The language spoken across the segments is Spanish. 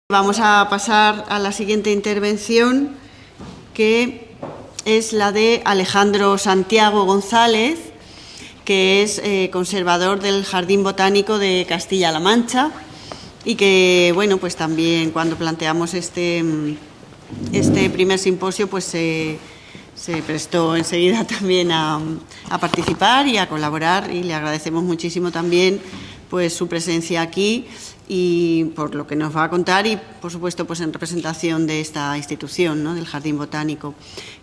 Vamos a pasar a la siguiente intervención, que es la de Alejandro Santiago González, que es conservador del Jardín Botánico de Castilla-La Mancha y que, bueno, pues también cuando planteamos este primer simposio, pues se prestó enseguida también a participar y a colaborar, y le agradecemos muchísimo también pues su presencia aquí y por lo que nos va a contar y, por supuesto, pues en representación de esta institución, ¿no?, del Jardín Botánico.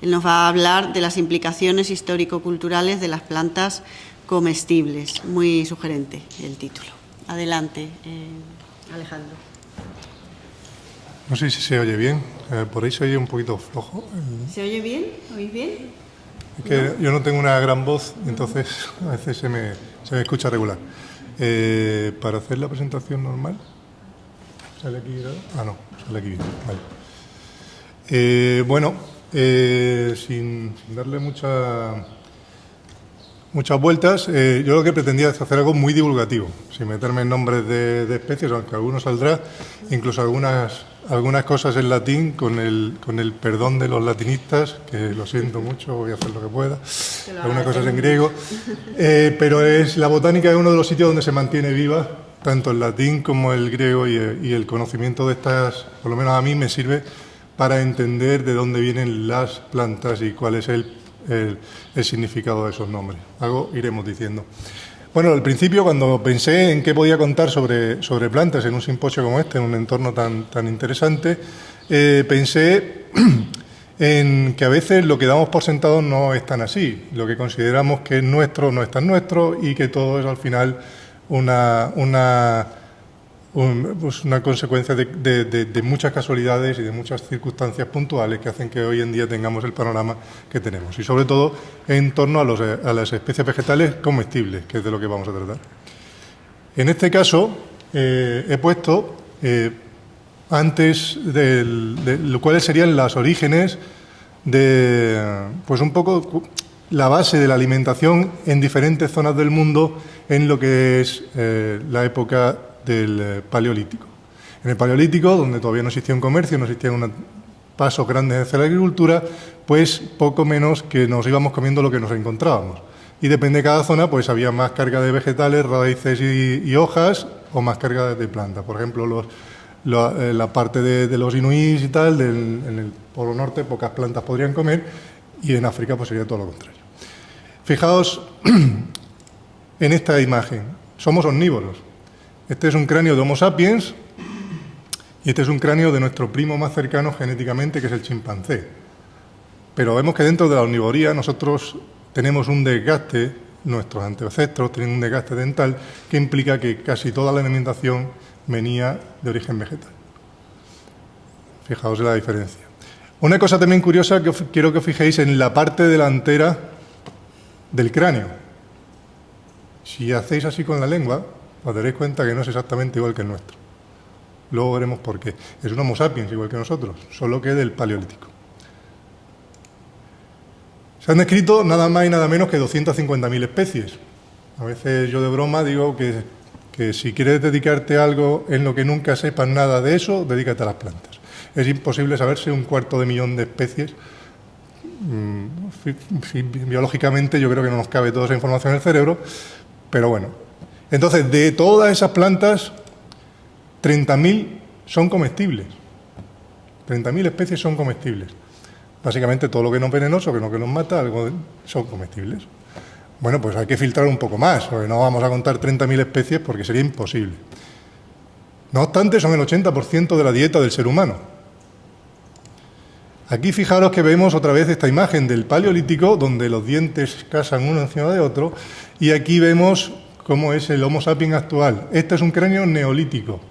Él nos va a hablar de las implicaciones histórico-culturales de las plantas comestibles. Muy sugerente el título. Adelante, Alejandro. No sé si se oye bien. Por ahí se oye un poquito flojo. ¿Se oye bien? ¿Oís bien? Es que ¿no? Yo no tengo una gran voz, entonces a veces se me escucha regular. Para hacer la presentación normal, ¿sale aquí? No, sale aquí bien. Vale. Bueno, sin darle muchas vueltas, yo lo que pretendía es hacer algo muy divulgativo, sin meterme en nombres de especies, aunque algunos saldrá, incluso algunas cosas en latín, con el perdón de los latinistas, que lo siento mucho, voy a hacer lo que pueda, algunas cosas en griego, pero la botánica es uno de los sitios donde se mantiene viva, tanto el latín como el griego, y el conocimiento de estas, por lo menos a mí, me sirve para entender de dónde vienen las plantas y cuál es el significado de esos nombres. Algo iremos diciendo. Bueno, al principio, cuando pensé en qué podía contar sobre plantas en un simposio como este, en un entorno tan interesante, pensé en que a veces lo que damos por sentado no es tan así. Lo que consideramos que es nuestro no es tan nuestro y que todo es al final una consecuencia de muchas casualidades y de muchas circunstancias puntuales que hacen que hoy en día tengamos el panorama que tenemos. Y sobre todo en torno a las especies vegetales comestibles, que es de lo que vamos a tratar. En este caso, he puesto antes de cuáles serían los orígenes de, pues un poco la base de la alimentación en diferentes zonas del mundo en lo que es la época del Paleolítico. En el Paleolítico, donde todavía no existía un comercio, no existían pasos grandes hacia la agricultura, pues poco menos que nos íbamos comiendo lo que nos encontrábamos. Y depende de cada zona, pues había más carga de vegetales, raíces y hojas, o más carga de plantas. Por ejemplo, la parte de los inuís y tal, en el Polo Norte, pocas plantas podrían comer, y en África pues sería todo lo contrario. Fijaos en esta imagen. Somos omnívoros. Este es un cráneo de Homo sapiens y este es un cráneo de nuestro primo más cercano genéticamente, que es el chimpancé. Pero vemos que dentro de la omnivoría nosotros tenemos un desgaste, nuestros ancestros tienen un desgaste dental que implica que casi toda la alimentación venía de origen vegetal. Fijaos en la diferencia. Una cosa también curiosa que quiero que os fijéis en la parte delantera del cráneo. Si hacéis así con la lengua, os daréis cuenta que no es exactamente igual que el nuestro. Luego veremos por qué. Es un Homo sapiens igual que nosotros, solo que del Paleolítico. Se han descrito nada más y nada menos que 250.000 especies. A veces yo de broma digo que si quieres dedicarte a algo en lo que nunca sepas nada de eso, dedícate a las plantas. Es imposible saberse 250.000 de especies. Biológicamente yo creo que no nos cabe toda esa información en el cerebro, pero bueno. Entonces, de todas esas plantas, 30.000 son comestibles. 30.000 especies son comestibles. Básicamente todo lo que no es venenoso, que no que nos mata, son comestibles. Bueno, pues hay que filtrar un poco más, porque no vamos a contar 30.000 especies porque sería imposible. No obstante, son el 80% de la dieta del ser humano. Aquí fijaros que vemos otra vez esta imagen del Paleolítico, donde los dientes casan uno encima de otro, y aquí vemos cómo es el Homo sapiens actual. Este es un cráneo neolítico.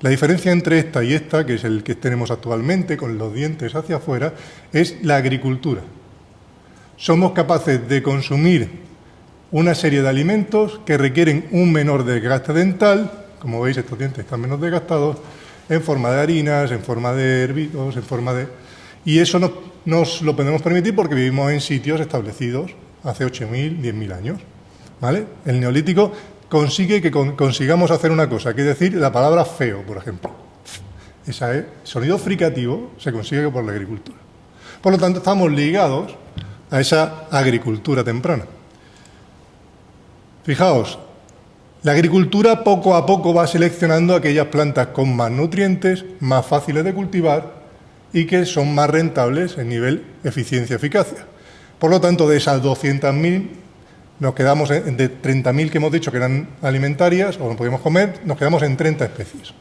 La diferencia entre esta y esta, que es el que tenemos actualmente, con los dientes hacia afuera, es la agricultura. Somos capaces de consumir una serie de alimentos que requieren un menor desgaste dental, como veis estos dientes están menos desgastados, en forma de harinas, en forma de herbívoros, en forma de... Y eso nos lo podemos permitir porque vivimos en sitios establecidos hace 8.000, 10.000 años. ¿Vale? El neolítico consigue que consigamos hacer una cosa, que es decir la palabra feo, por ejemplo. Ese sonido fricativo se consigue por la agricultura. Por lo tanto, estamos ligados a esa agricultura temprana. Fijaos, la agricultura poco a poco va seleccionando aquellas plantas con más nutrientes, más fáciles de cultivar y que son más rentables en nivel eficiencia-eficacia. Por lo tanto, de esas 200.000, nos quedamos de 30.000 que hemos dicho que eran alimentarias o no podíamos comer, nos quedamos en 30 especies.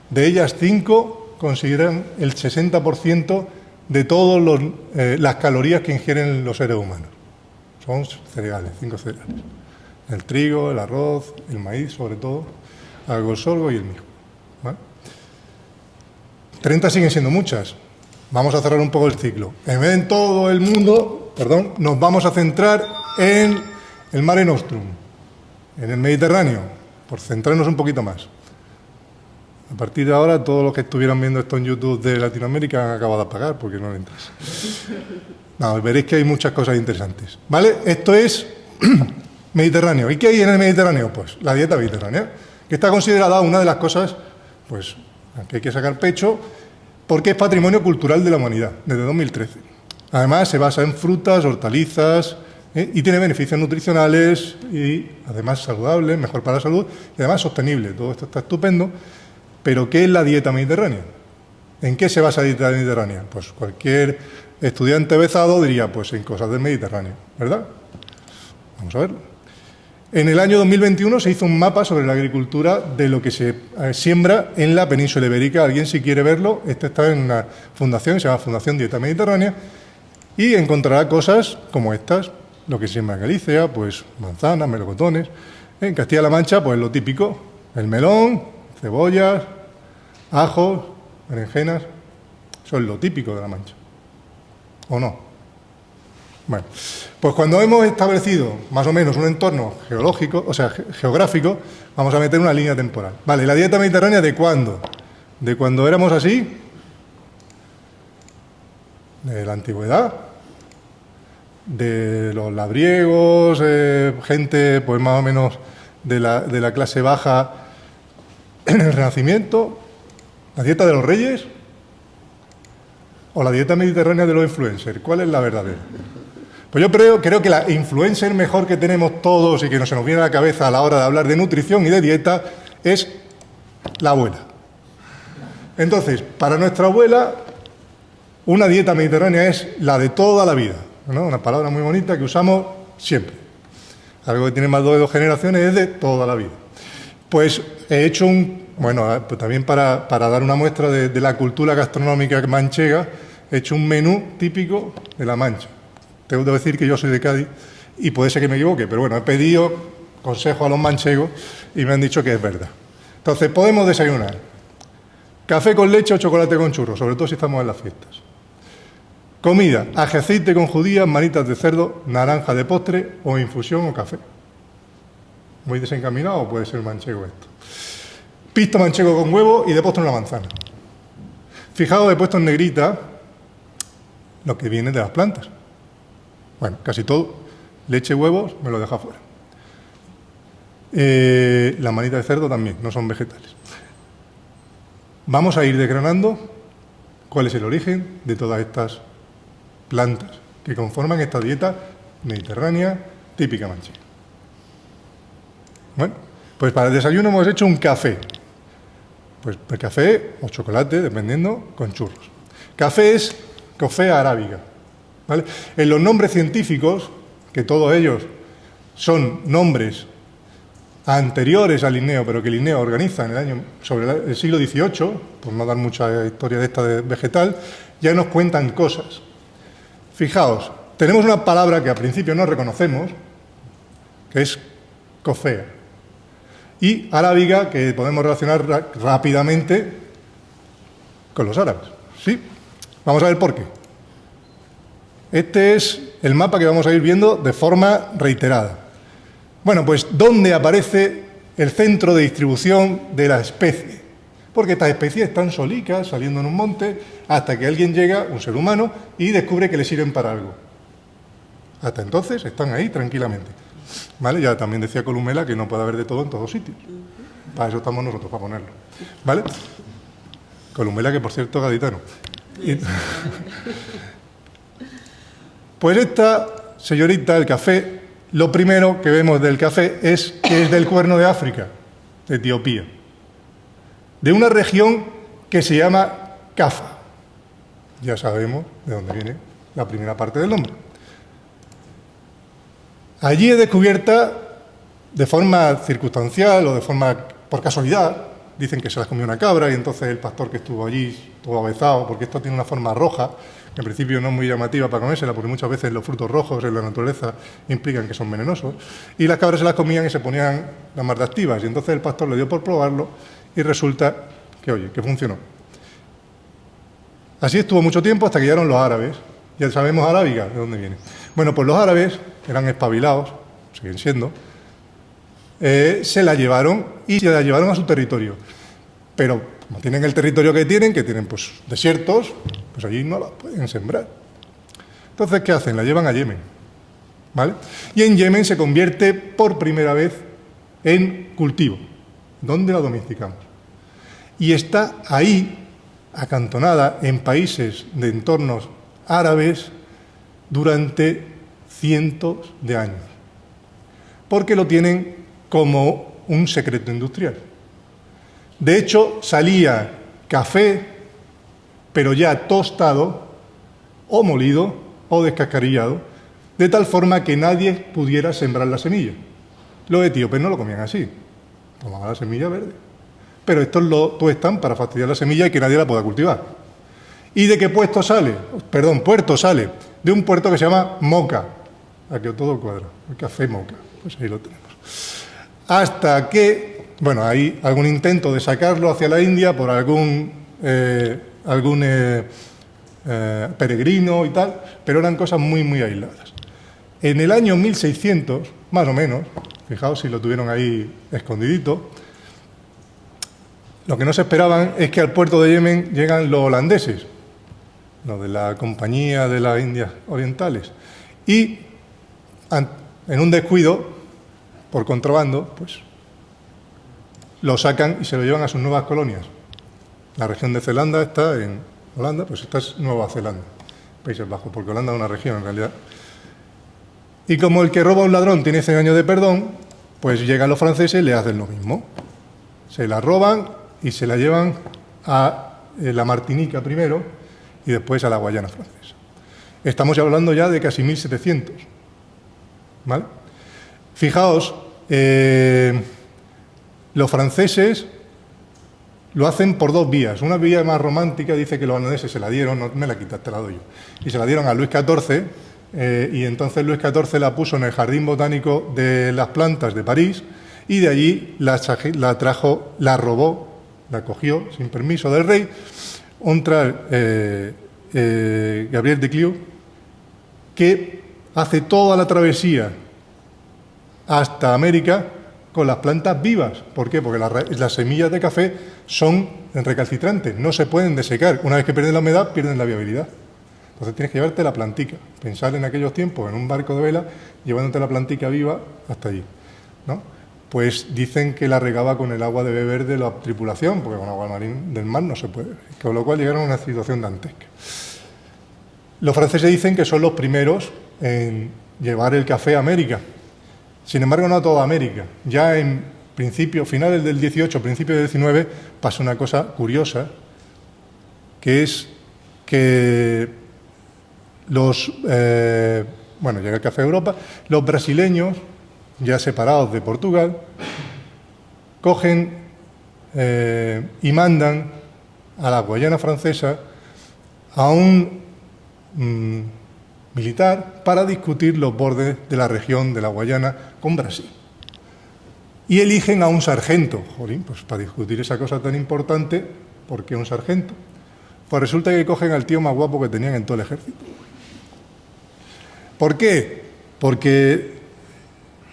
De ellas, 5 consideran el 60% de todas las calorías que ingieren los seres humanos. Son cereales, 5 cereales. El trigo, el arroz, el maíz, sobre todo, el sorgo y el mijo. ¿Vale? 30 siguen siendo muchas. Vamos a cerrar un poco el ciclo. En vez de en todo el mundo, nos vamos a centrar en el Mare Nostrum, en el Mediterráneo, por centrarnos un poquito más. A partir de ahora, todos los que estuvieran viendo esto en YouTube de Latinoamérica han acabado de apagar porque no les interesa. No, veréis que hay muchas cosas interesantes. ¿Vale? Esto es Mediterráneo. ¿Y qué hay en el Mediterráneo? Pues la dieta mediterránea, que está considerada una de las cosas pues, que hay que sacar pecho, porque es patrimonio cultural de la humanidad, desde 2013. Además, se basa en frutas, hortalizas, y tiene beneficios nutricionales y además saludables, mejor para la salud, y además sostenible. Todo esto está estupendo. Pero, ¿qué es la dieta mediterránea? ¿En qué se basa la dieta mediterránea? Pues cualquier estudiante avezado diría, pues en cosas del Mediterráneo, ¿verdad? Vamos a verlo. En el año 2021 se hizo un mapa sobre la agricultura de lo que se siembra en la península ibérica. Alguien si quiere verlo, este está en una fundación, se llama Fundación Dieta Mediterránea, y encontrará cosas como estas, lo que se siembra en Galicia, pues manzanas, melocotones. En Castilla-La Mancha, pues lo típico, el melón, cebollas, ajos, berenjenas, eso es lo típico de La Mancha. ¿O no? Bueno, pues cuando hemos establecido más o menos un entorno geológico, o sea, geográfico, vamos a meter una línea temporal. Vale, ¿la dieta mediterránea de cuándo? ¿De cuando éramos así? ¿De la antigüedad? ¿De los labriegos? Gente, pues más o menos de la clase baja en el Renacimiento, la dieta de los reyes o la dieta mediterránea de los influencers. ¿Cuál es la verdadera? Pues yo creo que la influencer mejor que tenemos todos y que no se nos viene a la cabeza a la hora de hablar de nutrición y de dieta es la abuela. Entonces, para nuestra abuela, una dieta mediterránea es la de toda la vida, ¿no? Una palabra muy bonita que usamos siempre. Algo que tiene más de 2 generaciones es de toda la vida. Pues he hecho pues también para dar una muestra de la cultura gastronómica manchega, he hecho un menú típico de La Mancha. Tengo que decir que yo soy de Cádiz y puede ser que me equivoque, pero bueno, he pedido consejo a los manchegos y me han dicho que es verdad. Entonces, podemos desayunar café con leche o chocolate con churros, sobre todo si estamos en las fiestas. Comida, ají aceite con judías, manitas de cerdo, naranja de postre o infusión o café. Muy desencaminado, puede ser manchego esto. Pisto manchego con huevo y de postre una manzana. Fijaos, he puesto en negrita lo que viene de las plantas. Bueno, casi todo. Leche, huevos, me lo deja fuera. Las manitas de cerdo también, no son vegetales. Vamos a ir desgranando cuál es el origen de todas estas plantas que conforman esta dieta mediterránea típica manchega. Bueno, pues para el desayuno hemos hecho un café. Pues café o chocolate, dependiendo, con churros. Café es Coffea arábiga, ¿vale? En los nombres científicos, que todos ellos son nombres anteriores al Linneo, pero que Linneo organiza sobre el siglo XVIII, por no dar mucha historia de esta de vegetal, ya nos cuentan cosas. Fijaos, tenemos una palabra que al principio no reconocemos, que es Coffea, y arábiga, que podemos relacionar rápidamente con los árabes. ¿Sí? Vamos a ver por qué. Este es el mapa que vamos a ir viendo de forma reiterada. Bueno, pues ¿dónde aparece el centro de distribución de la especie? Porque estas especies están solicas, saliendo en un monte, hasta que alguien llega, un ser humano, y descubre que le sirven para algo. Hasta entonces están ahí tranquilamente. ¿Vale? Ya también decía Columela que no puede haber de todo en todos sitios. Para eso estamos nosotros, para ponerlo. ¿Vale? Columela, que por cierto es gaditano. Pues esta señorita, el café, lo primero que vemos del café es que es del Cuerno de África, de Etiopía, de una región que se llama Cafa. Ya sabemos de dónde viene la primera parte del nombre. Allí es descubierta de forma circunstancial o de forma por casualidad. Dicen que se las comió una cabra y entonces el pastor que estuvo allí estuvo avezado, porque esto tiene una forma roja, que en principio no es muy llamativa para comérsela, porque muchas veces los frutos rojos en la naturaleza implican que son venenosos, y las cabras se las comían y se ponían las más reactivas, y entonces el pastor le dio por probarlo y resulta que, oye, que funcionó. Así estuvo mucho tiempo hasta que llegaron los árabes. Ya sabemos arábiga, ¿de dónde viene? Bueno, pues los árabes eran espabilados, siguen siendo, se la llevaron y se la llevaron a su territorio. Pero como tienen el territorio que tienen pues desiertos, pues allí no la pueden sembrar. Entonces, ¿qué hacen? La llevan a Yemen, ¿vale? Y en Yemen se convierte por primera vez en cultivo, donde la domesticamos. Y está ahí, acantonada en países de entornos árabes durante cientos de años, porque lo tienen como un secreto industrial. De hecho, salía café, pero ya tostado, o molido, o descascarillado, de tal forma que nadie pudiera sembrar la semilla. Los etíopes no lo comían así, tomaban la semilla verde. Pero estos lo tuestan para fastidiar la semilla y que nadie la pueda cultivar. ¿Y de qué puerto sale? Puerto sale de un puerto que se llama Moca. Aquí todo cuadra, el café Moca. Pues ahí lo tenemos. Hasta que, bueno, hay algún intento de sacarlo hacia la India por algún peregrino y tal, pero eran cosas muy, muy aisladas. En el año 1600, más o menos, fijaos si lo tuvieron ahí escondidito, lo que no se esperaban es que al puerto de Yemen llegan los holandeses, los de la Compañía de las Indias Orientales, y en un descuido, por contrabando, pues lo sacan y se lo llevan a sus nuevas colonias. La región de Zelanda está en Holanda, pues esta es Nueva Zelanda, Países Bajos, porque Holanda es una región en realidad. Y como el que roba a un ladrón tiene 100 años de perdón, pues llegan los franceses y le hacen lo mismo. Se la roban y se la llevan a la Martinica primero y después a la Guayana francesa. Estamos hablando ya de casi 1700. ¿Vale? Fijaos, los franceses lo hacen por dos vías. Una vía más romántica dice que los holandeses se la dieron, no me la quitas, te la doy yo, y se la dieron a Luis XIV, y entonces Luis XIV la puso en el Jardín Botánico de las Plantas de París, y de allí la trajo, la robó, la cogió sin permiso del rey, un tal Gabriel de Clio, que hace toda la travesía hasta América con las plantas vivas. ¿Por qué? Porque las semillas de café son recalcitrantes, no se pueden desecar. Una vez que pierden la humedad, pierden la viabilidad. Entonces tienes que llevarte la plantica. Pensar en aquellos tiempos en un barco de vela, llevándote la plantica viva hasta allí, ¿no? Pues dicen que la regaba con el agua de beber de la tripulación, porque con agua del mar no se puede, con lo cual llegaron a una situación dantesca. Los franceses dicen que son los primeros en llevar el café a América. Sin embargo, no a toda América. Ya en finales del 18, principios del 19, pasa una cosa curiosa, que es que llega el café a Europa, los brasileños, ya separados de Portugal, cogen y mandan a la Guayana francesa a un militar para discutir los bordes de la región de la Guayana con Brasil. Y eligen a un sargento, pues para discutir esa cosa tan importante, ¿por qué un sargento? Pues resulta que cogen al tío más guapo que tenían en todo el ejército. ¿Por qué? Porque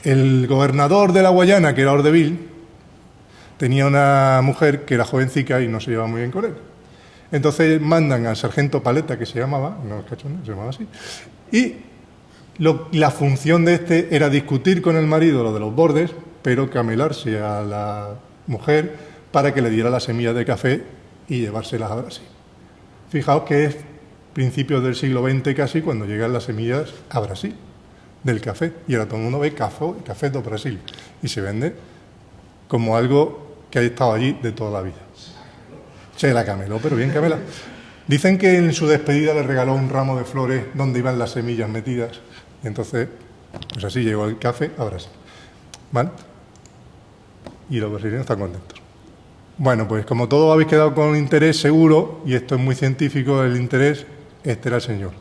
el gobernador de la Guayana, que era Ordeville, tenía una mujer que era jovencica y no se llevaba muy bien con él. Entonces mandan al sargento Paleta, que se llamaba, no es cachón, se llamaba así, y la función de este era discutir con el marido lo de los bordes, pero camelarse a la mujer para que le diera la semilla de café y llevárselas a Brasil. Fijaos que es principios del siglo XX casi cuando llegan las semillas a Brasil del café. Y ahora todo el mundo ve café do Brasil. Y se vende como algo que ha estado allí de toda la vida. Se la cameló, pero bien camela. Dicen que en su despedida le regaló un ramo de flores donde iban las semillas metidas. Y entonces, pues así llegó el café a Brasil. ¿Vale? Y los brasileños están contentos. Bueno, pues como todos habéis quedado con interés seguro, y esto es muy científico, el interés, este era el señor.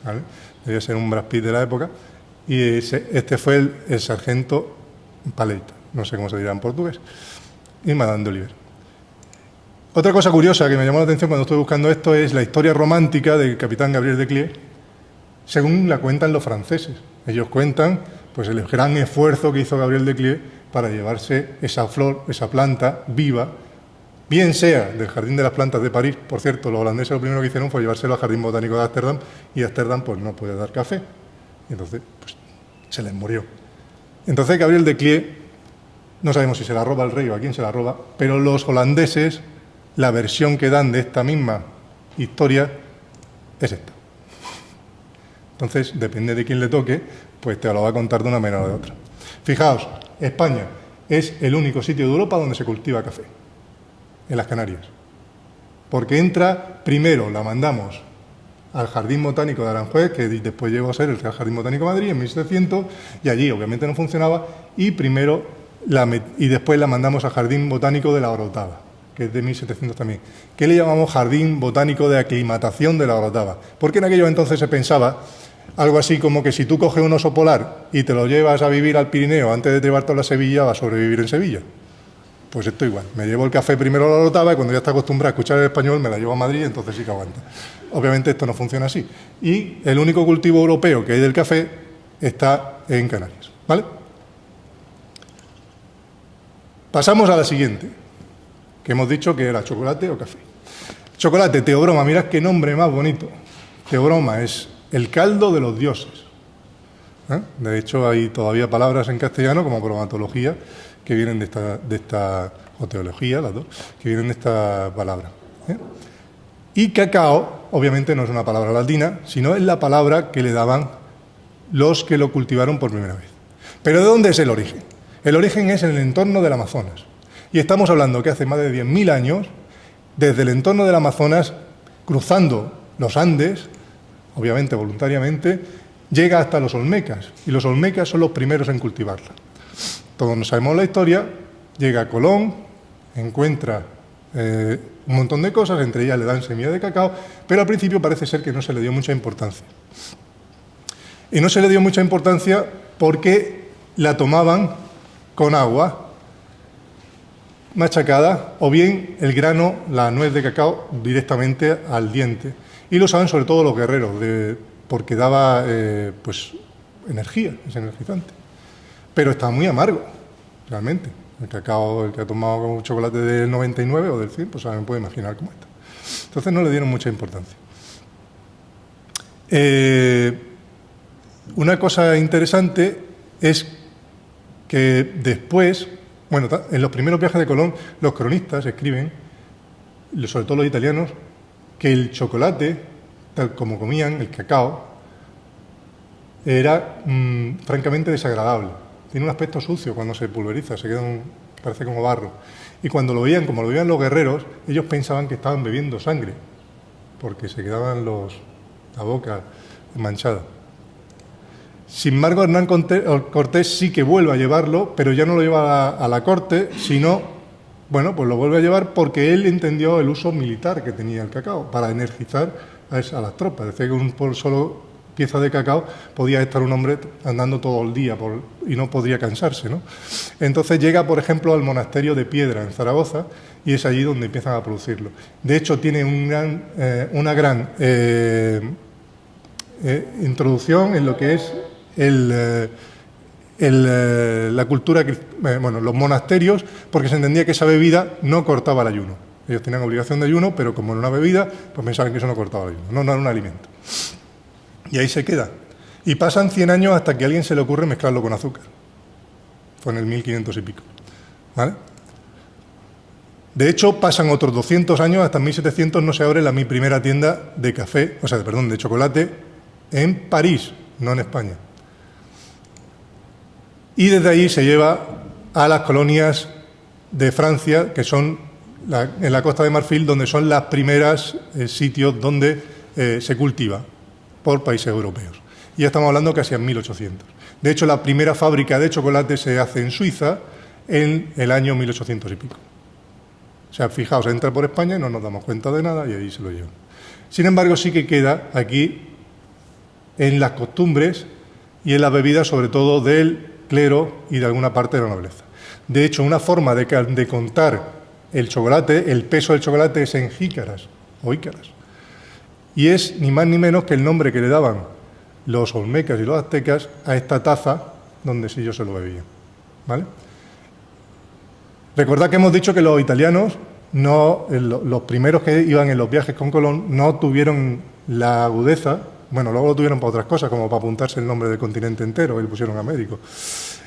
¿Vale? Debía ser un Brad Pitt de la época. Y este fue el sargento Paleita, no sé cómo se dirá en portugués, y Madame de Oliver. Otra cosa curiosa que me llamó la atención cuando estuve buscando esto es la historia romántica del capitán Gabriel Declier, según la cuentan los franceses. Ellos cuentan pues el gran esfuerzo que hizo Gabriel Declier para llevarse esa flor, esa planta viva, bien sea del Jardín de las Plantas de París. Por cierto, los holandeses lo primero que hicieron fue llevárselo al Jardín Botánico de Ámsterdam, y Ámsterdam pues no puede dar café. Entonces, pues se les murió. Entonces Gabriel Declier, no sabemos si se la roba el rey o a quién se la roba, pero los holandeses, la versión que dan de esta misma historia es esta. Entonces, depende de quién le toque, pues te lo va a contar de una manera o de otra. Fijaos, España es el único sitio de Europa donde se cultiva café, en las Canarias. Porque entra, primero la mandamos al Jardín Botánico de Aranjuez, que después llegó a ser el Real Jardín Botánico de Madrid en 1700, y allí obviamente no funcionaba, y después la mandamos al Jardín Botánico de la Orotava, que es de 1700 también. ¿Qué le llamamos Jardín Botánico de Aclimatación de la Orotava? Porque en aquellos entonces se pensaba algo así como que si tú coges un oso polar y te lo llevas a vivir al Pirineo antes de llevártelo a Sevilla, va a sobrevivir en Sevilla. Pues esto igual, me llevo el café primero a la Orotava y cuando ya está acostumbrado a escuchar el español me la llevo a Madrid, entonces sí que aguanta. Obviamente esto no funciona así. Y el único cultivo europeo que hay del café está en Canarias, ¿vale? Pasamos a la siguiente, que hemos dicho que era chocolate o café. Chocolate, teobroma, mirad qué nombre más bonito. Teobroma es el caldo de los dioses. De hecho, hay todavía palabras en castellano como bromatología que vienen de esta o teología, las dos, que vienen de esta palabra. Y cacao, obviamente no es una palabra latina, sino es la palabra que le daban los que lo cultivaron por primera vez. ¿Pero de dónde es el origen? El origen es en el entorno del Amazonas. Y estamos hablando que hace más de 10.000 años, desde el entorno del Amazonas, cruzando los Andes, obviamente voluntariamente, llega hasta los olmecas. Y los olmecas son los primeros en cultivarla. Todos no sabemos la historia. Llega Colón, encuentra un montón de cosas, entre ellas le dan semilla de cacao, pero al principio parece ser que no se le dio mucha importancia. Y no se le dio mucha importancia porque la tomaban con agua machacada, o bien el grano, la nuez de cacao, directamente al diente. Y lo usaban sobre todo los guerreros, porque daba pues energía, es energizante. Pero está muy amargo, realmente. El cacao, el que ha tomado un chocolate del 99 o del 100, pues me puede imaginar cómo está. Entonces no le dieron mucha importancia. Una cosa interesante es que después, bueno, en los primeros viajes de Colón, los cronistas escriben, sobre todo los italianos, que el chocolate, tal como comían, el cacao, era francamente desagradable. Tiene un aspecto sucio cuando se pulveriza, parece como barro. Y cuando lo veían, como lo veían los guerreros, ellos pensaban que estaban bebiendo sangre, porque se quedaban la boca manchada. Sin embargo, Hernán Cortés sí que vuelve a llevarlo, pero ya no lo lleva a la corte, sino, bueno, pues lo vuelve a llevar porque él entendió el uso militar que tenía el cacao, para energizar a las tropas. Decía que por solo pieza de cacao podía estar un hombre andando todo el día y no podría cansarse, ¿no? Entonces llega, por ejemplo, al monasterio de Piedra, en Zaragoza, y es allí donde empiezan a producirlo. De hecho, tiene una gran introducción en lo que es la cultura, los monasterios, porque se entendía que esa bebida no cortaba el ayuno. Ellos tenían obligación de ayuno, pero como era una bebida, pues pensaban que eso no cortaba el ayuno, no era un alimento. Y ahí se queda. Y pasan 100 años hasta que a alguien se le ocurre mezclarlo con azúcar. Fue en el 1500 y pico. ¿Vale? De hecho, pasan otros 200 años, hasta 1700 no se abre la primera tienda de café, de chocolate, en París, no en España. Y desde ahí se lleva a las colonias de Francia, que son en la Costa de Marfil, donde son las primeras sitios donde se cultiva por países europeos. Y ya estamos hablando casi en 1800. De hecho, la primera fábrica de chocolate se hace en Suiza en el año 1800 y pico. O sea, fijaos, entra por España y no nos damos cuenta de nada y ahí se lo llevan. Sin embargo, sí que queda aquí en las costumbres y en las bebidas, sobre todo del clero y de alguna parte de la nobleza. De hecho, una forma de contar el chocolate, el peso del chocolate, es en jícaras o ícaras. Y es ni más ni menos que el nombre que le daban los olmecas y los aztecas a esta taza donde sí ellos se lo bebían. ¿Vale? Recordad que hemos dicho que los italianos, los primeros que iban en los viajes con Colón, no tuvieron la agudeza, bueno, luego lo tuvieron para otras cosas, como para apuntarse el nombre del continente entero, y le pusieron Américo,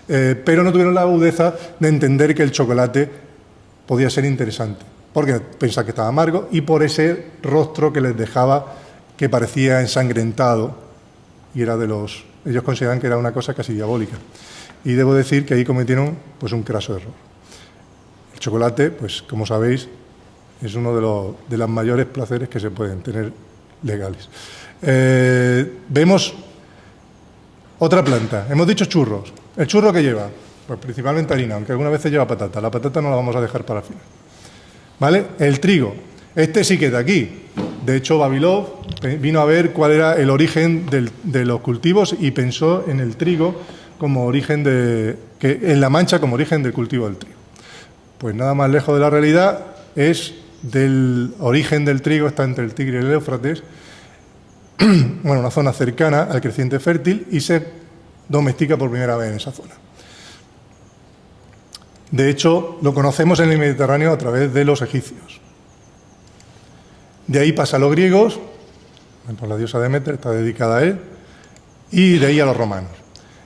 pero no tuvieron la agudeza de entender que el chocolate podía ser interesante, porque pensaban que estaba amargo y por ese rostro que les dejaba, que parecía ensangrentado, y era ellos consideraban que era una cosa casi diabólica. Y debo decir que ahí cometieron pues un craso error. El chocolate, pues como sabéis, es uno de los mayores placeres que se pueden tener legales. Vemos otra planta. Hemos dicho churros. ¿El churro qué lleva? Pues principalmente harina, aunque algunas veces lleva patata. La patata no la vamos a dejar para el final. ¿Vale? El trigo. Este sí que es de aquí. De hecho, Vavilov vino a ver cuál era el origen de los cultivos y pensó en el trigo como origen en La Mancha como origen del cultivo del trigo. Pues nada más lejos de la realidad es del origen del trigo, está entre el Tigre y el Éufrates, bueno, una zona cercana al creciente fértil y se domestica por primera vez en esa zona. De hecho, lo conocemos en el Mediterráneo a través de los egipcios. De ahí pasa a los griegos, por la diosa Demeter, está dedicada a él, y de ahí a los romanos.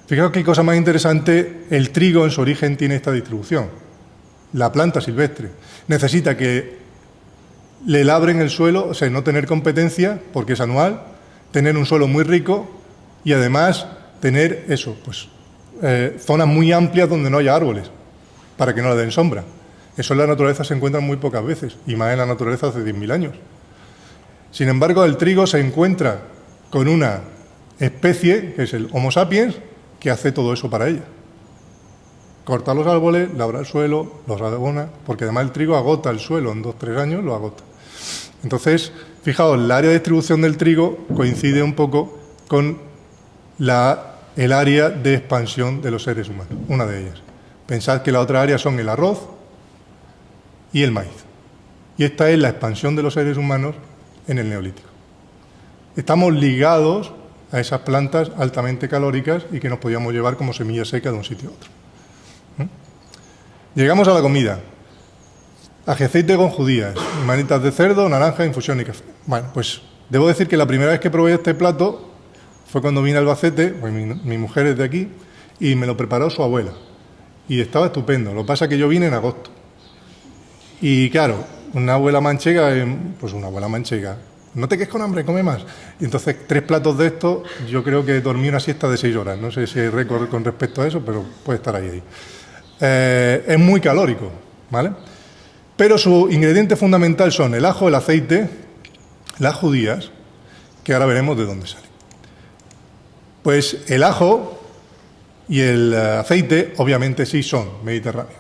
Fijaos qué cosa más interesante, el trigo en su origen tiene esta distribución. La planta silvestre necesita que le labren el suelo, o sea, no tener competencia, porque es anual, tener un suelo muy rico y además tener eso, pues zonas muy amplias donde no haya árboles, para que no le den sombra. Eso en la naturaleza se encuentra muy pocas veces, y más en la naturaleza hace 10.000 años. Sin embargo, el trigo se encuentra con una especie, que es el Homo sapiens, que hace todo eso para ella. Corta los árboles, labra el suelo, los abona, porque además el trigo agota el suelo, en 2-3 años lo agota. Entonces, fijaos, el área de distribución del trigo coincide un poco con el área de expansión de los seres humanos, una de ellas. Pensad que la otra área son el arroz y el maíz. Y esta es la expansión de los seres humanos en el Neolítico. Estamos ligados a esas plantas altamente calóricas y que nos podíamos llevar como semilla seca de un sitio a otro. Llegamos a la comida. Aceite con judías, manitas de cerdo, naranja, infusión y café. Bueno, pues debo decir que la primera vez que probé este plato fue cuando vine a Albacete, pues mi mujer es de aquí, y me lo preparó su abuela. Y estaba estupendo. Lo que pasa es que yo vine en agosto. Y claro, una abuela manchega, pues una abuela manchega, no te quedes con hambre, come más. Y entonces 3 platos de estos, yo creo que dormí una siesta de 6 horas. No sé si hay récord con respecto a eso, pero puede estar ahí. Es muy calórico, ¿vale? Pero su ingrediente fundamental son el ajo, el aceite, las judías, que ahora veremos de dónde salen. Pues el ajo y el aceite, obviamente sí son mediterráneos.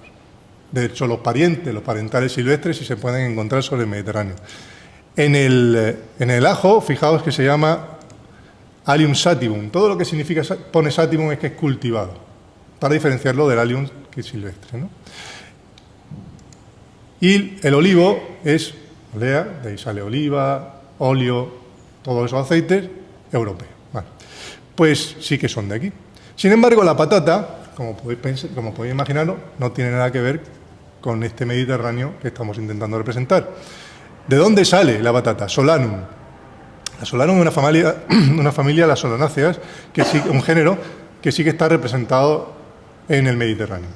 De hecho, los parentales silvestres sí se pueden encontrar sobre el Mediterráneo. En el ajo, fijaos que se llama Allium sativum. Todo lo que significa pone sativum es que es cultivado, para diferenciarlo del Allium que es silvestre, ¿no? Y el olivo es olea, de ahí sale oliva, óleo, todos esos aceites europeos. Vale. Pues sí que son de aquí. Sin embargo, la patata, como podéis imaginaros, no tiene nada que ver con este Mediterráneo que estamos intentando representar. ¿De dónde sale la patata? Solanum. La Solanum es una familia de las solanáceas, un género que sí que está representado en el Mediterráneo.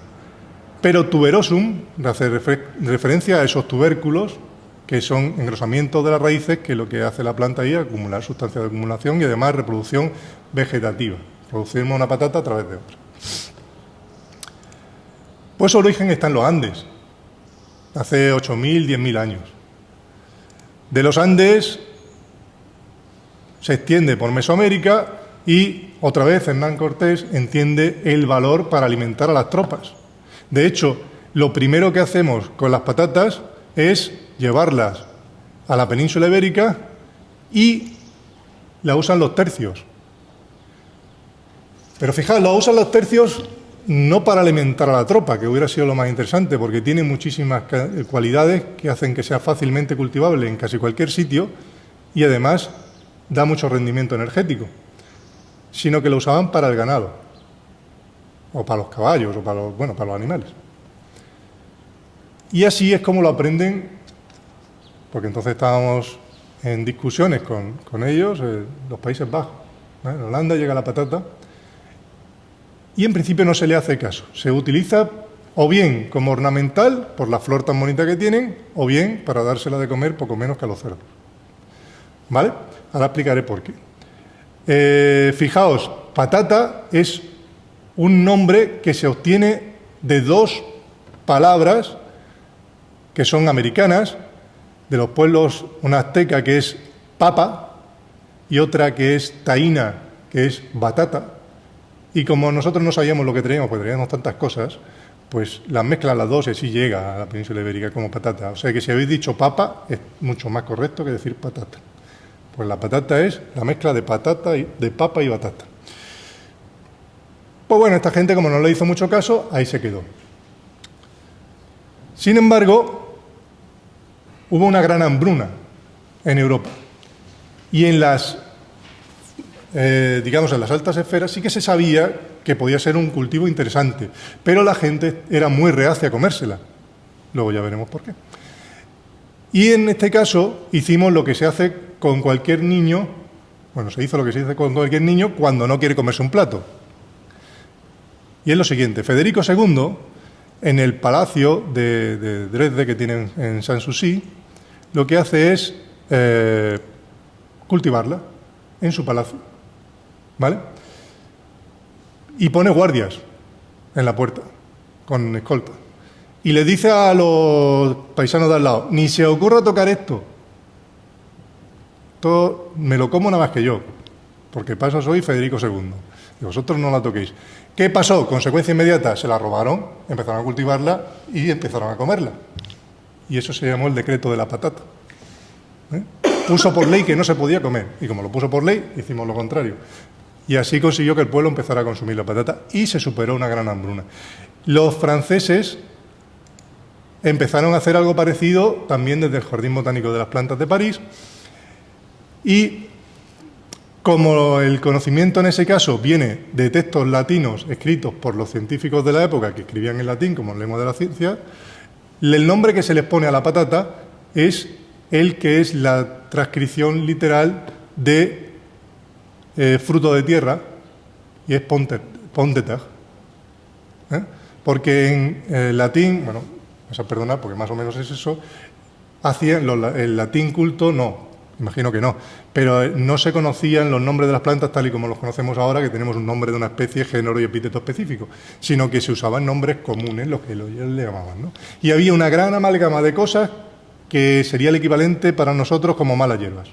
Pero tuberosum hace referencia a esos tubérculos que son engrosamientos de las raíces, que lo que hace la planta ahí es acumular sustancias de acumulación y además reproducción vegetativa. Producimos una patata a través de otra. Pues su origen está en los Andes, hace 8.000, 10.000 años. De los Andes se extiende por Mesoamérica y otra vez Hernán Cortés entiende el valor para alimentar a las tropas. De hecho, lo primero que hacemos con las patatas es llevarlas a la península ibérica y la usan los tercios. Pero fijaos, la usan los tercios no para alimentar a la tropa, que hubiera sido lo más interesante, porque tiene muchísimas cualidades que hacen que sea fácilmente cultivable en casi cualquier sitio y además da mucho rendimiento energético, sino que lo usaban para el ganado, o para los caballos, o para los animales. Y así es como lo aprenden, porque entonces estábamos en discusiones con ellos, los Países Bajos. En Holanda llega la patata y en principio no se le hace caso. Se utiliza o bien como ornamental, por la flor tan bonita que tienen, o bien para dársela de comer poco menos que a los cerdos. ¿Vale? Ahora explicaré por qué. Fijaos, patata es un nombre que se obtiene de dos palabras que son americanas, de los pueblos, una azteca que es papa y otra que es taína, que es batata. Y como nosotros no sabíamos lo que teníamos, pues teníamos tantas cosas, pues las mezclan las dos y así llega a la península ibérica como patata. O sea que si habéis dicho papa, es mucho más correcto que decir patata. Pues la patata es la mezcla de papa y batata. Pues bueno, esta gente, como no le hizo mucho caso, ahí se quedó. Sin embargo, hubo una gran hambruna en Europa. Y en las en las altas esferas sí que se sabía que podía ser un cultivo interesante, pero la gente era muy reacia a comérsela. Luego ya veremos por qué. Y en este caso hicimos lo que se hace con cualquier niño, se hizo lo que se hace con cualquier niño cuando no quiere comerse un plato. Y es lo siguiente: Federico II, en el palacio de Dresde que tienen en Sanssouci, lo que hace es cultivarla en su palacio. ¿Vale? Y pone guardias en la puerta, con escolta. Y le dice a los paisanos de al lado: ni se ocurra tocar esto. Todo me lo como nada más que yo, porque para eso soy Federico II. Y vosotros no la toquéis. ¿Qué pasó? Consecuencia inmediata: se la robaron, empezaron a cultivarla y empezaron a comerla. Y eso se llamó el decreto de la patata. Puso por ley que no se podía comer. Y como lo puso por ley, hicimos lo contrario. Y así consiguió que el pueblo empezara a consumir la patata y se superó una gran hambruna. Los franceses empezaron a hacer algo parecido también desde el Jardín Botánico de las Plantas de París, y como el conocimiento en ese caso viene de textos latinos escritos por los científicos de la época que escribían en latín como lengua de la ciencia, el nombre que se les pone a la patata es el que es la transcripción literal de fruto de tierra, y es pontetag. Porque en latín, vas a perdonar porque más o menos es eso, el latín culto no, imagino que no, pero no se conocían los nombres de las plantas tal y como los conocemos ahora, que tenemos un nombre de una especie, género y epíteto específico, sino que se usaban nombres comunes, los que ellos le llamaban, ¿no? Y había una gran amalgama de cosas que sería el equivalente para nosotros como malas hierbas.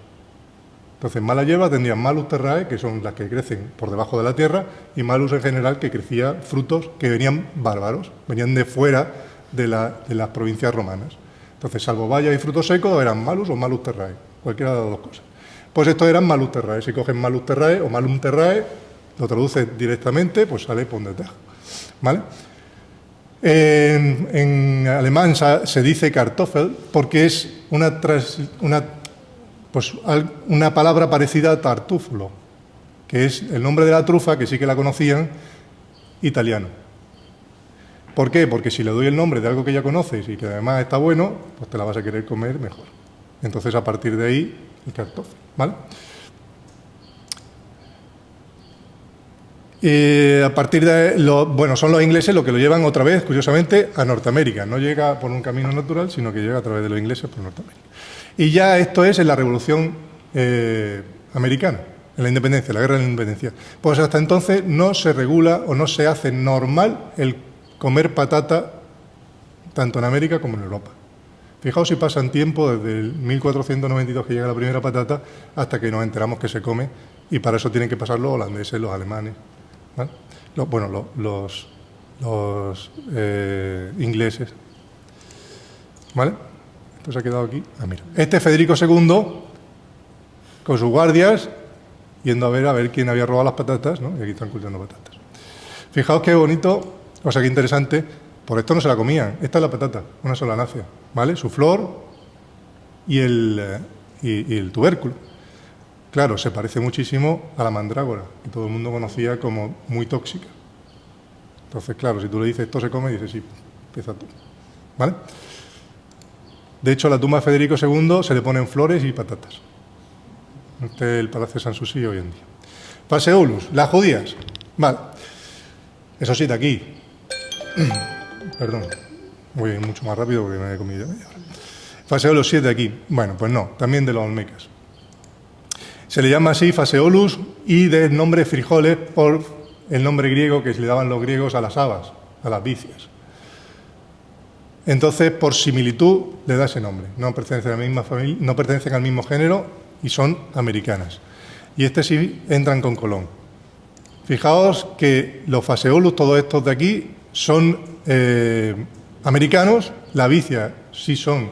Entonces, malas hierbas tendrían Malus terrae, que son las que crecen por debajo de la tierra, y Malus en general, que crecía frutos que venían bárbaros, venían de fuera de las provincias romanas. Entonces, salvo bayas y frutos secos, eran Malus o Malus terrae, cualquiera de las dos cosas. Pues estos eran Malus terrae. Si cogen Malus terrae o Malum terrae, lo traduces directamente, pues sale pontetag. ¿Vale? En alemán se dice Kartoffel porque es una palabra parecida a tartuflo, que es el nombre de la trufa, que sí que la conocían, italiano. ¿Por qué? Porque si le doy el nombre de algo que ya conoces y que además está bueno, pues te la vas a querer comer mejor. Entonces, a partir de ahí, el Kartoffel, ¿vale? A partir de, bueno, son los ingleses los que lo llevan otra vez, curiosamente, a Norteamérica. No llega por un camino natural, sino que llega a través de los ingleses por Norteamérica. Y ya esto es en la Revolución Americana, en la independencia, la guerra de la independencia. Pues hasta entonces no se regula o no se hace normal el comer patata tanto en América como en Europa. Fijaos si pasan tiempo desde el 1492 que llega la primera patata hasta que nos enteramos que se come, y para eso tienen que pasar los holandeses, los alemanes, ¿vale? Los ingleses. ¿Vale? Esto se ha quedado aquí. Ah, mira. Este es Federico II con sus guardias yendo a ver quién había robado las patatas, ¿no? Y aquí están cultivando patatas. Fijaos qué bonito, o sea, qué interesante. Por esto no se la comían. Esta es la patata, una solanácea, ¿vale? Su flor y el tubérculo. Claro, se parece muchísimo a la mandrágora, que todo el mundo conocía como muy tóxica. Entonces, claro, si tú le dices esto se come, dices sí, empieza tú, ¿vale? De hecho, a la tumba de Federico II se le ponen flores y patatas. Este es el Palacio de Sanssouci hoy en día. Phaseolus, las judías. Vale. Eso sí, de aquí. Perdón. Voy a ir mucho más rápido porque me he comido media hora. Phaseolus 7 de aquí. Bueno, pues no, también de los olmecas. Se le llama así Phaseolus y del nombre frijoles por el nombre griego que se le daban los griegos a las habas, a las vicias. Entonces, por similitud, le da ese nombre. No pertenecen a la misma familia, no pertenecen al mismo género y son americanas. Y sí entran con Colón. Fijaos que los Phaseolus, todos estos de aquí, son americanos. La vicia sí son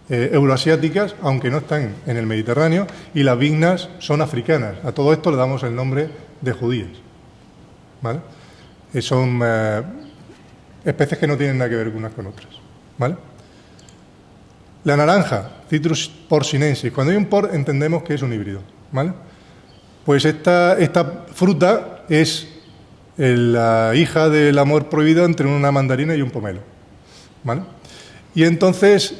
euroasiáticas, aunque no están en el Mediterráneo, y las vignas son africanas. A todo esto le damos el nombre de judías, ¿vale? Son especies que no tienen nada que ver unas con otras, ¿vale? La naranja, Citrus porcinensis. Cuando hay un por, entendemos que es un híbrido, ¿vale? Pues esta fruta es la hija del amor prohibido entre una mandarina y un pomelo, ¿vale? Y entonces,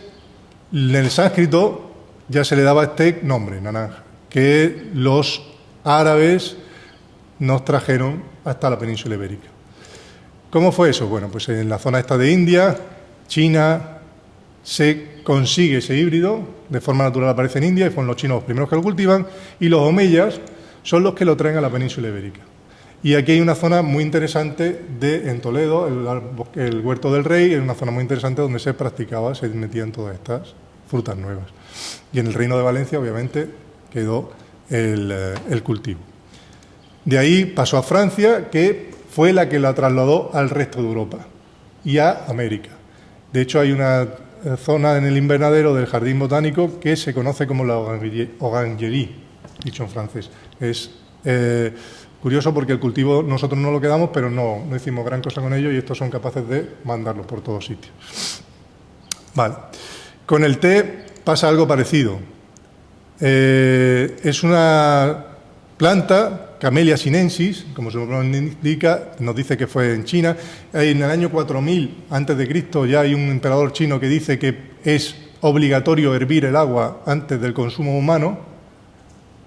en el sánscrito ya se le daba este nombre, naranja, que los árabes nos trajeron hasta la península ibérica. ¿Cómo fue eso? Bueno, pues en la zona esta de India, China, se consigue ese híbrido, de forma natural aparece en India, y fueron los chinos los primeros que lo cultivan, y los omeyas son los que lo traen a la península ibérica. Y aquí hay una zona muy interesante en Toledo, el Huerto del Rey, es una zona muy interesante donde se practicaba, se metían todas estas frutas nuevas. Y en el Reino de Valencia, obviamente, quedó el cultivo. De ahí pasó a Francia, que fue la que la trasladó al resto de Europa y a América. De hecho, hay una zona en el invernadero del Jardín Botánico que se conoce como la Orangerie, dicho en francés. Es curioso porque el cultivo nosotros no lo quedamos, pero no hicimos gran cosa con ello y estos son capaces de mandarlos por todos sitios. Vale. Con el té pasa algo parecido. Es una planta, Camellia sinensis, como su nombre indica, nos dice que fue en China. En el año 4000 a.C. ya hay un emperador chino que dice que es obligatorio hervir el agua antes del consumo humano,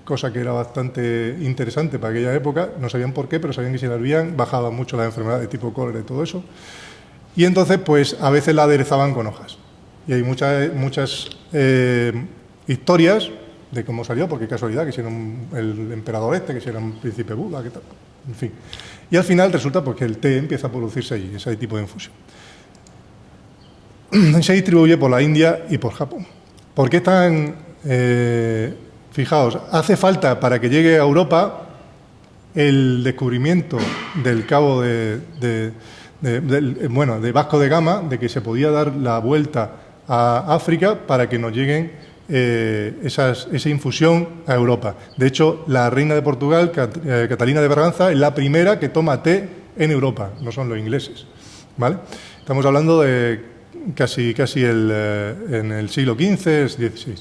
cosa que era bastante interesante para aquella época. No sabían por qué, pero sabían que si la hervían bajaban mucho las enfermedades de tipo cólera y todo eso. Y entonces, pues a veces la aderezaban con hojas. Y hay muchas historias de cómo salió, porque casualidad, que si era el emperador que si era un príncipe Buda, que tal, en fin. Y al final resulta pues, que el té empieza a producirse allí, ese tipo de infusión. Se distribuye por la India y por Japón. ¿Por qué tan...? Fijaos, hace falta para que llegue a Europa el descubrimiento del cabo de Vasco de Gama, de que se podía dar la vuelta a África para que nos lleguen esa infusión a Europa. De hecho, la reina de Portugal, Catalina de Braganza, es la primera que toma té en Europa, no son los ingleses, ¿vale? Estamos hablando de casi en el siglo XV, XVI.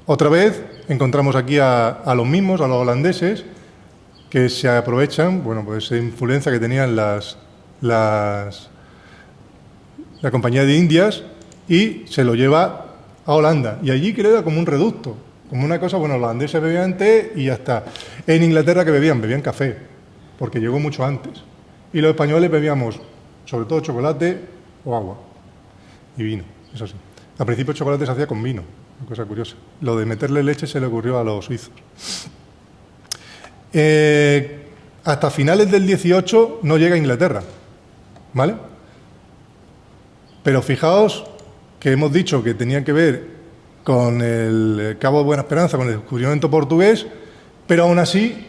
Otra vez encontramos aquí a los mismos, a los holandeses, que se aprovechan, bueno, pues esa influencia que tenían la Compañía de Indias y se lo lleva a Holanda. Y allí queda como un reducto. Como una cosa, bueno, los holandeses bebían té y ya está. En Inglaterra, ¿qué bebían? Bebían café, porque llegó mucho antes. Y los españoles bebíamos, sobre todo, chocolate o agua. Y vino, eso sí. Al principio el chocolate se hacía con vino, una cosa curiosa. Lo de meterle leche se le ocurrió a los suizos. Hasta finales del 18 no llega a Inglaterra, ¿vale? Pero fijaos que hemos dicho que tenía que ver con el Cabo de Buena Esperanza, con el descubrimiento portugués, pero aún así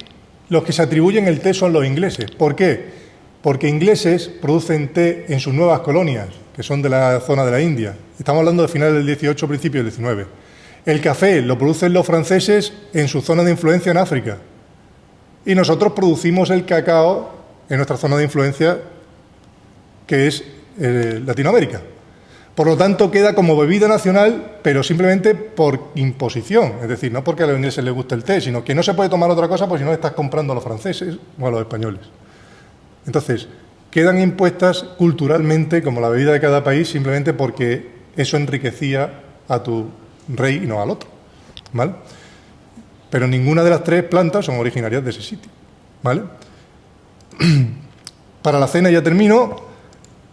los que se atribuyen el té son los ingleses. ¿Por qué? Porque ingleses producen té en sus nuevas colonias, que son de la zona de la India. Estamos hablando de finales del 18, principios del 19. El café lo producen los franceses en su zona de influencia en África. Y nosotros producimos el cacao en nuestra zona de influencia, que es Latinoamérica. Por lo tanto, queda como bebida nacional, pero simplemente por imposición. Es decir, no porque a los ingleses les guste el té, sino que no se puede tomar otra cosa, porque si no estás comprando a los franceses o a los españoles. Entonces, quedan impuestas culturalmente como la bebida de cada país, simplemente porque eso enriquecía a tu rey y no al otro, ¿vale? Pero ninguna de las tres plantas son originarias de ese sitio, ¿vale? Para la cena, ya termino,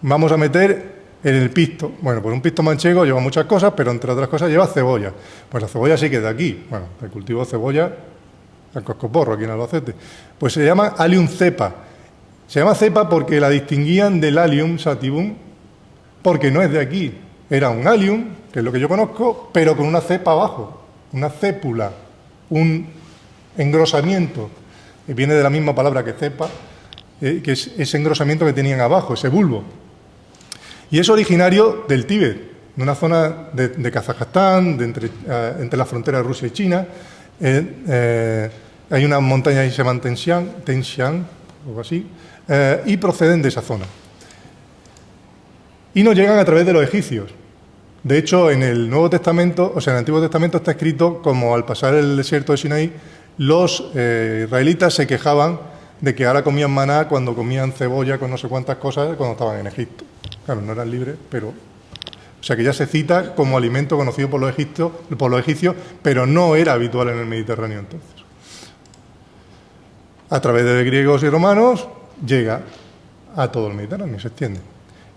vamos a meter en el pisto. Bueno, pues un pisto manchego lleva muchas cosas, pero entre otras cosas lleva cebolla. Pues la cebolla sí que es de aquí. Bueno, el cultivo de cebolla, el coscoporro aquí en Albacete. Pues se llama Allium cepa. Se llama cepa porque la distinguían del Allium sativum, porque no es de aquí. Era un Allium, que es lo que yo conozco, pero con una cepa abajo, una cépula, un engrosamiento, que viene de la misma palabra que cepa, que es ese engrosamiento que tenían abajo, ese bulbo. Y es originario del Tíbet, de una zona de Kazajstán, entre la frontera de Rusia y China. Hay una montaña que se llama Tian o algo así, y proceden de esa zona. Y nos llegan a través de los egipcios. De hecho, en el Nuevo Testamento, o sea, en el Antiguo Testamento está escrito como al pasar el desierto de Sinaí, los israelitas se quejaban de que ahora comían maná cuando comían cebolla con no sé cuántas cosas cuando estaban en Egipto. Claro, no eran libres, pero... O sea, que ya se cita como alimento conocido por los egipcios, pero no era habitual en el Mediterráneo entonces. A través de griegos y romanos llega a todo el Mediterráneo, se extiende.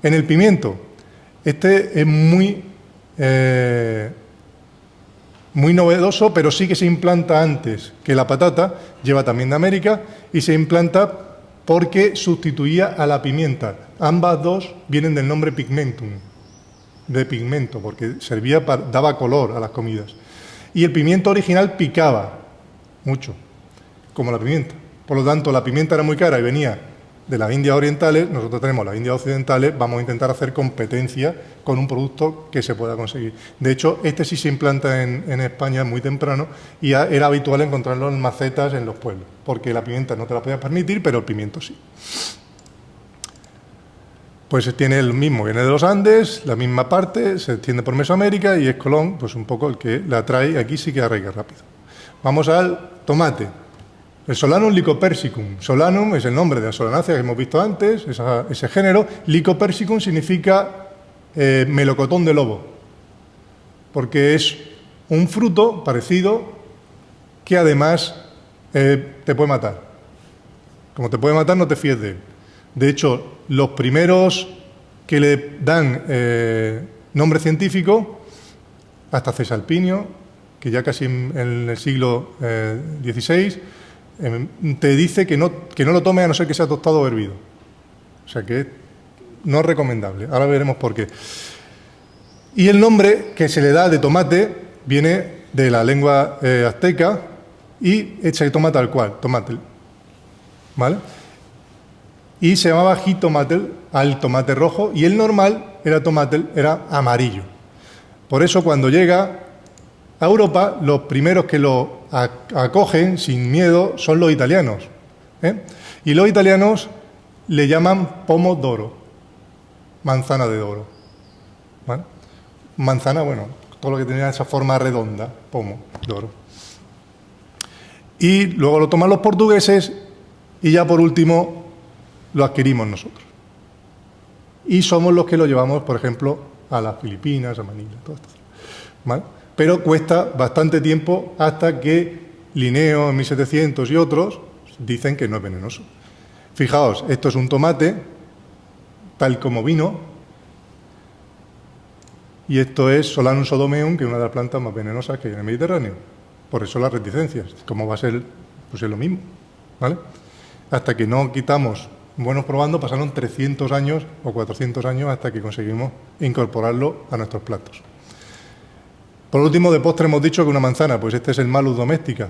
En el pimiento, este es muy novedoso, pero sí que se implanta antes que la patata, lleva también de América, y se implanta porque sustituía a la pimienta. Ambas dos vienen del nombre pigmentum, de pigmento, porque daba color a las comidas. Y el pimiento original picaba mucho, como la pimienta. Por lo tanto, la pimienta era muy cara y venía de las Indias orientales, nosotros tenemos las Indias occidentales, vamos a intentar hacer competencia con un producto que se pueda conseguir. De hecho, este sí se implanta en España muy temprano y era habitual encontrarlo en macetas en los pueblos, porque la pimienta no te la podías permitir, pero el pimiento sí. Pues tiene el mismo, viene de los Andes, la misma parte, se extiende por Mesoamérica y es Colón, pues un poco el que la trae, aquí sí que arraiga rápido. Vamos al tomate. El Solanum lycopersicum. Solanum es el nombre de la solanácea que hemos visto antes, ese género. Lycopersicum significa melocotón de lobo, porque es un fruto parecido que además te puede matar. Como te puede matar, no te fíes de él. De hecho, los primeros que le dan nombre científico, hasta Cesalpinio, que ya casi en el siglo XVI, te dice que no lo tomes a no ser que sea tostado o hervido. O sea que no es recomendable. Ahora veremos por qué. Y el nombre que se le da de tomate viene de la lengua azteca y se toma tal cual, tomatel. ¿Vale? Y se llamaba jitomatel al tomate rojo y el normal era amarillo. Por eso cuando llega a Europa, los primeros que lo acogen sin miedo son los italianos. Y los italianos le llaman pomodoro, manzana de oro. ¿Vale? Manzana, bueno, todo lo que tenía esa forma redonda, pomodoro. Y luego lo toman los portugueses y ya por último lo adquirimos nosotros. Y somos los que lo llevamos, por ejemplo, a las Filipinas, a Manila, todo esto. ¿Vale? pero cuesta bastante tiempo hasta que Linneo en 1700 y otros dicen que no es venenoso. Fijaos, esto es un tomate, tal como vino, y esto es Solanum sodomeum, que es una de las plantas más venenosas que hay en el Mediterráneo. Por eso las reticencias. ¿Cómo va a ser? Pues es lo mismo, ¿vale? Hasta que no quitamos buenos probando, pasaron 300 años o 400 años hasta que conseguimos incorporarlo a nuestros platos. Por último, de postre hemos dicho que una manzana, pues este es el Malus domestica.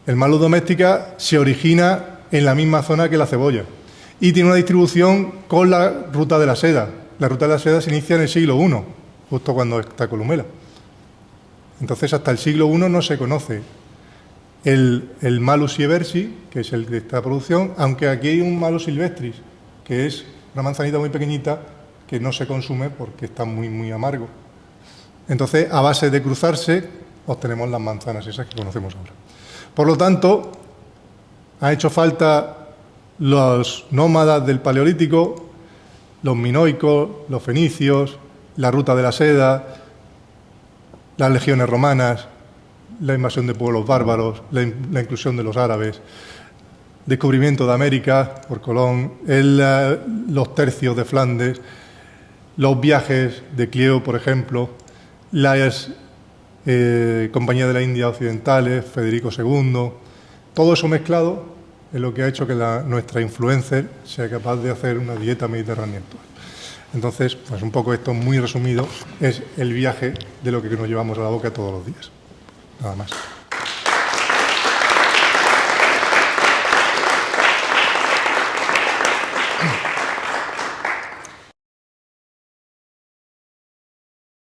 El Malus domestica se origina en la misma zona que la cebolla y tiene una distribución con la ruta de la seda. La ruta de la seda se inicia en el siglo I, justo cuando está Columela. Entonces, hasta el siglo I no se conoce el Malus sieversi, que es el de esta producción, aunque aquí hay un Malus silvestris, que es una manzanita muy pequeñita que no se consume porque está muy, muy amargo. Entonces, a base de cruzarse, obtenemos las manzanas esas que conocemos ahora. Por lo tanto, ha hecho falta los nómadas del Paleolítico, los minoicos, los fenicios, la ruta de la seda, las legiones romanas, la invasión de pueblos bárbaros, la inclusión de los árabes, descubrimiento de América por Colón, los tercios de Flandes, los viajes de Clio, por ejemplo, las compañías de la India occidentales, Federico II, todo eso mezclado es lo que ha hecho que nuestra influencer sea capaz de hacer una dieta mediterránea actual. Entonces, pues un poco esto muy resumido es el viaje de lo que nos llevamos a la boca todos los días. Nada más.